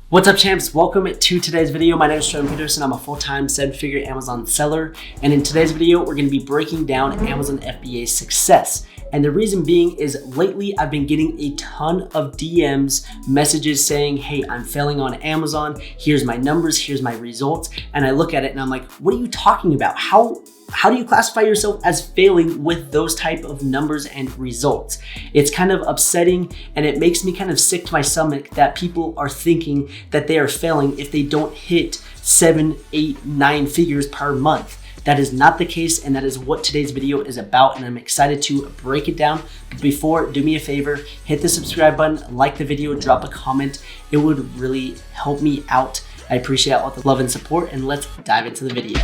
What's up, champs? Welcome to today's video. My name is Trevin Peterson. I'm a full-time seven-figure Amazon seller. And in today's video, we're going to be breaking down Amazon FBA Success. And the reason being is lately I've been getting a ton of DMs, messages saying, hey, I'm failing on Amazon. Here's my numbers, here's my results. And I look at it and I'm like, what are you talking about? How do you classify yourself as failing with those type of numbers and results? It's kind of upsetting, and it makes me kind of sick to my stomach that people are thinking that they are failing if they don't hit 7, 8, 9 figures per month. That is not the case, and that is what today's video is about, and I'm excited to break it down. But before, do me a favor, hit the subscribe button, like the video, drop a comment. It would really help me out. I appreciate all the love and support, and let's dive into the video.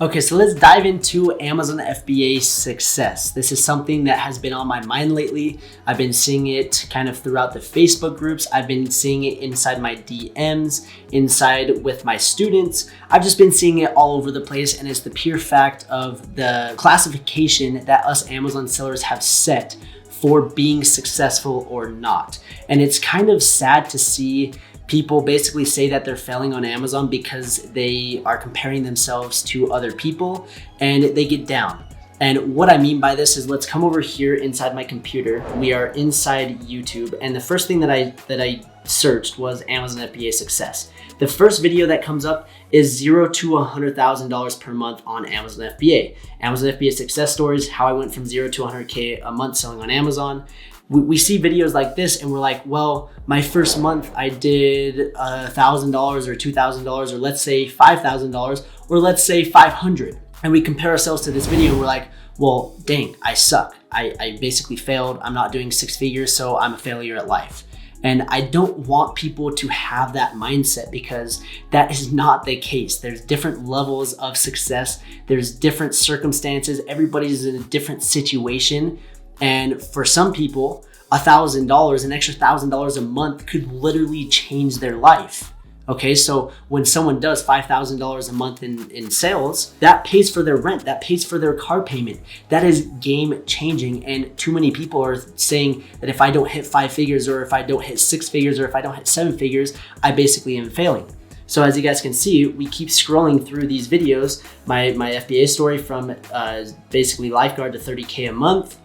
Okay, so let's dive into Amazon FBA Success. This is something that has been on my mind lately. I've been seeing it kind of throughout the Facebook groups. I've been seeing it inside my DMs, inside with my students. I've just been seeing it all over the place, and it's the pure fact of the classification that us Amazon sellers have set for being successful or not. And it's kind of sad to see people basically say that they're failing on Amazon because they are comparing themselves to other people and they get down. And what I mean by this is, let's come over here inside my computer. We are inside YouTube, and the first thing that I searched was Amazon FBA Success. The first video that comes up is $0 to $100,000 per month on Amazon FBA. Amazon FBA Success stories, how I went from 0 to 100K a month selling on Amazon. We see videos like this and we're like, well, my first month I did $1,000 or $2,000, or let's say $5,000, or let's say 500. And we compare ourselves to this video and we're like, well, dang, I suck. I basically failed. I'm not doing 6 figures, so I'm a failure at life. And I don't want people to have that mindset, because that is not the case. There's different levels of success. There's different circumstances. Everybody's in a different situation. And for some people, $1,000, an extra $1,000 a month could literally change their life. Okay, so when someone does $5,000 a month in sales, that pays for their rent, that pays for their car payment. That is game changing. And too many people are saying that if I don't hit 5 figures, or if I don't hit 6 figures, or if I don't hit 7 figures, I basically am failing. So as you guys can see, we keep scrolling through these videos. My FBA story from basically lifeguard to 30K a month,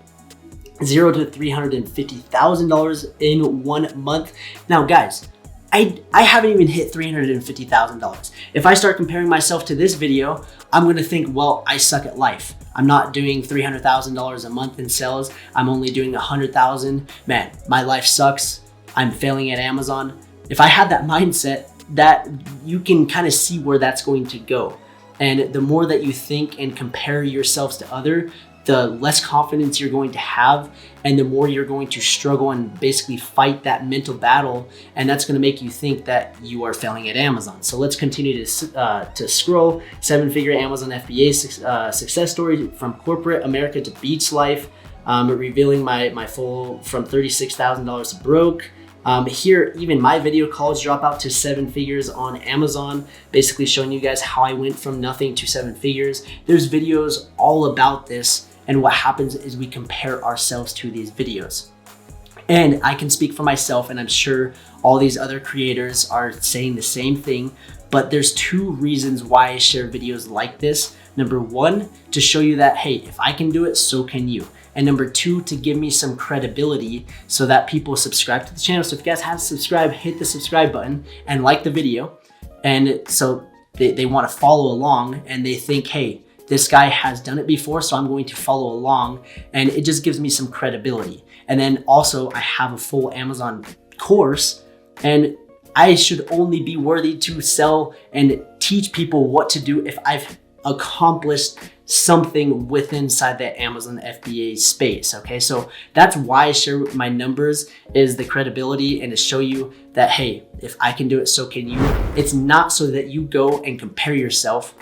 $0 to $350,000 in 1 month. Now guys, I haven't even hit $350,000. If I start comparing myself to this video, I'm gonna think, well, I suck at life. I'm not doing $300,000 a month in sales. I'm only doing 100,000. Man, my life sucks. I'm failing at Amazon. If I had that mindset, that you can kind of see where that's going to go. And the more that you think and compare yourselves to others, the less confidence you're going to have, and the more you're going to struggle and basically fight that mental battle, and that's going to make you think that you are failing at Amazon. So let's continue to scroll. 7-figure Amazon FBA success story from corporate America to beach life, revealing my full from $36,000 to broke. Here, even my video college dropout to 7 figures on Amazon, basically showing you guys how I went from nothing to 7 figures. There's videos all about this. And what happens is we compare ourselves to these videos. And I can speak for myself, and I'm sure all these other creators are saying the same thing, but there's 2 reasons why I share videos like this. Number 1, to show you that, hey, if I can do it, so can you. And number 2, to give me some credibility so that people subscribe to the channel. So if you guys haven't subscribed, hit the subscribe button and like the video. And so they want to follow along, and they think, hey, this guy has done it before, so I'm going to follow along, and it just gives me some credibility. And then also I have a full Amazon course, and I should only be worthy to sell and teach people what to do if I've accomplished something within inside the Amazon FBA space. Okay, so that's why I share my numbers, is the credibility, and to show you that, hey, if I can do it, so can you. It's not so that you go and compare yourself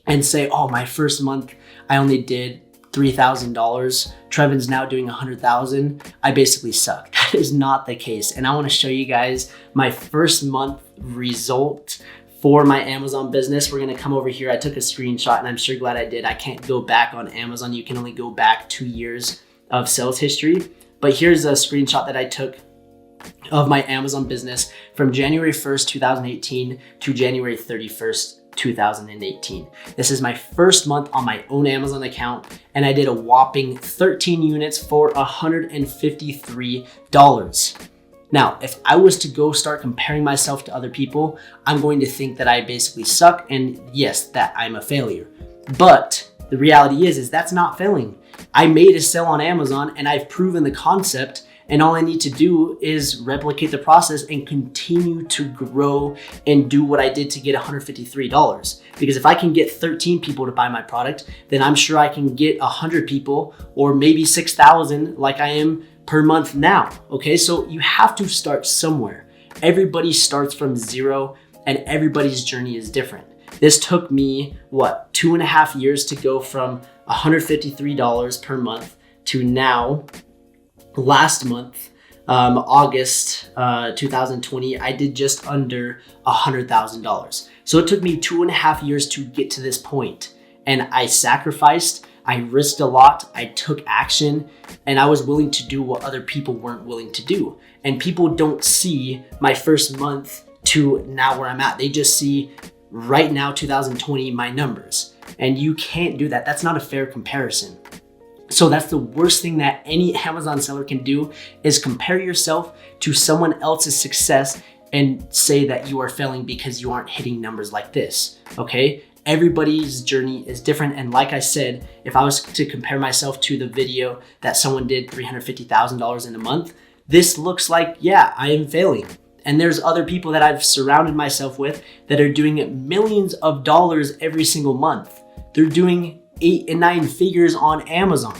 and say, oh, my first month I only did $3,000. Trevin's now doing 100,000. I basically suck. That is not the case. And I want to show you guys my first month result for my Amazon business. We're gonna come over here. I took a screenshot and I'm sure glad I did. I can't go back on Amazon. You can only go back 2 years of sales history. But here's a screenshot that I took of my Amazon business from January 1st, 2018 to January 31st, 2018. This is my first month on my own Amazon account, and I did a whopping 13 units for $153. Now, if I was to go start comparing myself to other people, I'm going to think that I basically suck, and yes, that I'm a failure. But the reality is that's not failing. I made a sale on Amazon and I've proven the concept, and all I need to do is replicate the process and continue to grow and do what I did to get $153. Because if I can get 13 people to buy my product, then I'm sure I can get 100 people or maybe 6,000 like I am per month now. Okay, so you have to start somewhere. Everybody starts from zero and everybody's journey is different. This took me, 2.5 years to go from $153 per month to now, last month, August 2020, I did just under $100,000. So it took me 2.5 years to get to this point. And I sacrificed, I risked a lot, I took action, and I was willing to do what other people weren't willing to do. And people don't see my first month to now where I'm at. They just see right now, 2020, my numbers. And you can't do that. That's not a fair comparison. So that's the worst thing that any Amazon seller can do, is compare yourself to someone else's success and say that you are failing because you aren't hitting numbers like this, okay? Everybody's journey is different. And like I said, if I was to compare myself to the video that someone did $350,000 in a month, this looks like, yeah, I am failing. And there's other people that I've surrounded myself with that are doing millions of dollars every single month. They're doing 8 and 9 figures on Amazon.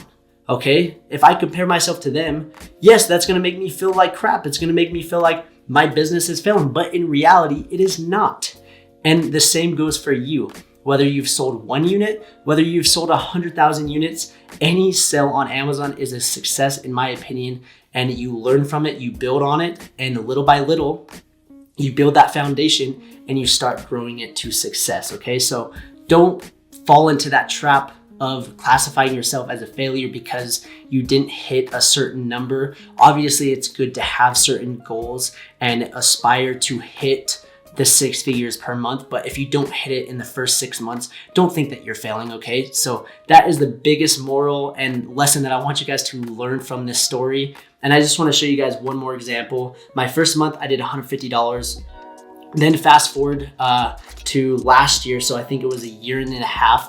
Okay, if I compare myself to them, yes, that's gonna make me feel like crap. It's gonna make me feel like my business is failing, but in reality, it is not. And the same goes for you. Whether you've sold 1 unit, whether you've sold 100,000 units, any sale on Amazon is a success in my opinion. And you learn from it, you build on it, and little by little, you build that foundation and you start growing it to success, okay? So don't fall into that trap of classifying yourself as a failure because you didn't hit a certain number. Obviously, it's good to have certain goals and aspire to hit the 6 figures per month, but if you don't hit it in the first 6 months, don't think that you're failing, okay? So that is the biggest moral and lesson that I want you guys to learn from this story. And I just want to show you guys one more example. My first month, I did $150. Then fast forward to last year, so I think it was 1.5 years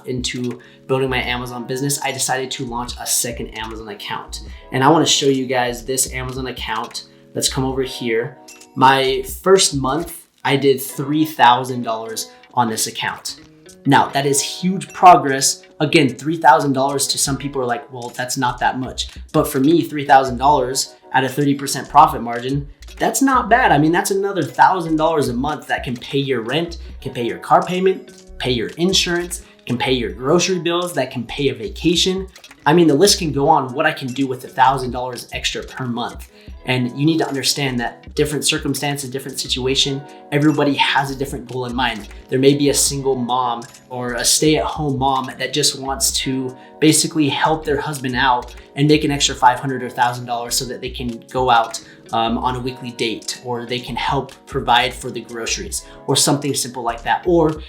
into building my Amazon business, I decided to launch a second Amazon account. And I want to show you guys this Amazon account. Let's come over here. My first month, I did $3,000 on this account. Now, that is huge progress. Again, $3,000 to some people are like, well, that's not that much. But for me, $3,000 at a 30% profit margin, that's not bad. I mean, that's another $1,000 a month that can pay your rent, can pay your car payment, pay your insurance, can pay your grocery bills, that can pay a vacation. I mean, the list can go on what I can do with $1,000 extra per month. And you need to understand that different circumstances, different situation, everybody has a different goal in mind. There may be a single mom or a stay-at-home mom that just wants to basically help their husband out and make an extra $500 or $1,000 so that they can go out on a weekly date, or they can help provide for the groceries or something simple like that. Or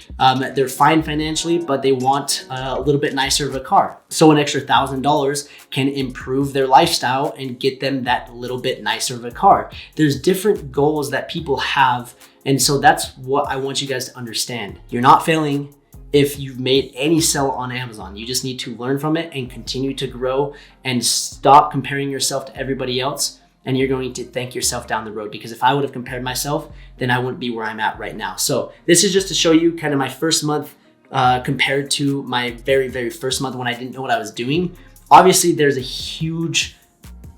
they're fine financially, but they want a little bit nicer of a car. So an extra $1,000 can improve their lifestyle and get them that little bit nicer of a car. There's different goals that people have. And so that's what I want you guys to understand. You're not failing if you've made any sale on Amazon. You just need to learn from it and continue to grow and stop comparing yourself to everybody else. And you're going to thank yourself down the road, because if I would have compared myself, then I wouldn't be where I'm at right now. So this is just to show you kind of my first month compared to my very, very first month when I didn't know what I was doing. Obviously, there's a huge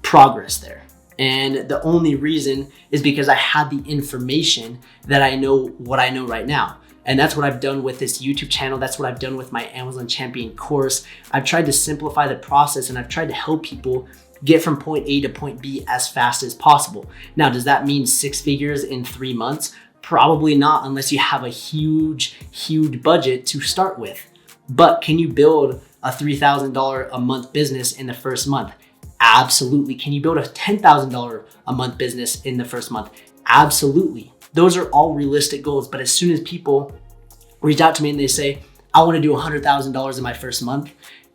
progress there. And the only reason is because I had the information that I know what I know right now. And that's what I've done with this YouTube channel. That's what I've done with my Amazon Champion course. I've tried to simplify the process, and I've tried to help people get from point A to point B as fast as possible. Now, does that mean 6 figures in 3 months? Probably not, unless you have a huge budget to start with. But can you build a $3,000 a month business in the first month? Absolutely. Can you build a $10,000 a month business in the first month? Absolutely. Those are all realistic goals. But as soon as people reach out to me and they say, I want to do $100,000 in my first month,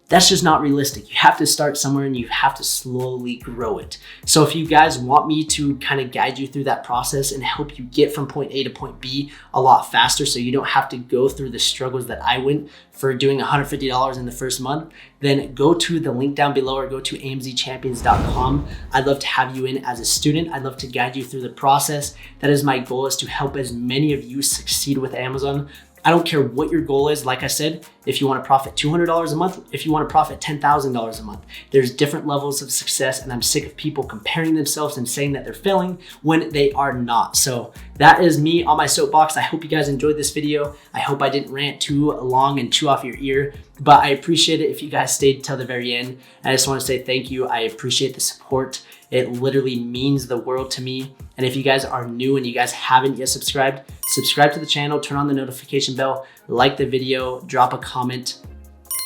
that's just not realistic. You have to start somewhere and you have to slowly grow it. So if you guys want me to kind of guide you through that process and help you get from point A to point B a lot faster, so you don't have to go through the struggles that I went for doing $150 in the first month, then go to the link down below or go to amzchampions.com. I'd love to have you in as a student. I'd love to guide you through the process. That is my goal, is to help as many of you succeed with Amazon. I don't care what your goal is. Like I said, if you want to profit $200 a month, if you want to profit $10,000 a month, there's different levels of success, and I'm sick of people comparing themselves and saying that they're failing when they are not. So that is me on my soapbox. I hope you guys enjoyed this video. I hope I didn't rant too long and chew off your ear, but I appreciate it if you guys stayed till the very end. I just want to say thank you. I appreciate the support. It literally means the world to me. And if you guys are new and you guys haven't yet subscribe to the channel, turn on the notification bell, like the video, drop a comment,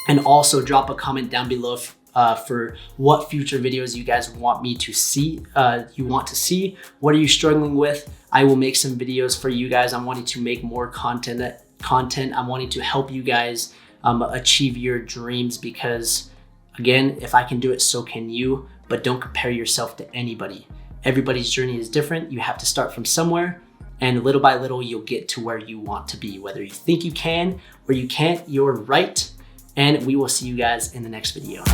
and also drop a comment down below for what future videos you guys want me to see, What are you struggling with? I will make some videos for you guys. I'm wanting to make more content. I'm wanting to help you guys achieve your dreams, because again, if I can do it, so can you. But don't compare yourself to anybody. Everybody's journey is different. You have to start from somewhere, and little by little, you'll get to where you want to be. Whether you think you can or you can't, you're right. And we will see you guys in the next video.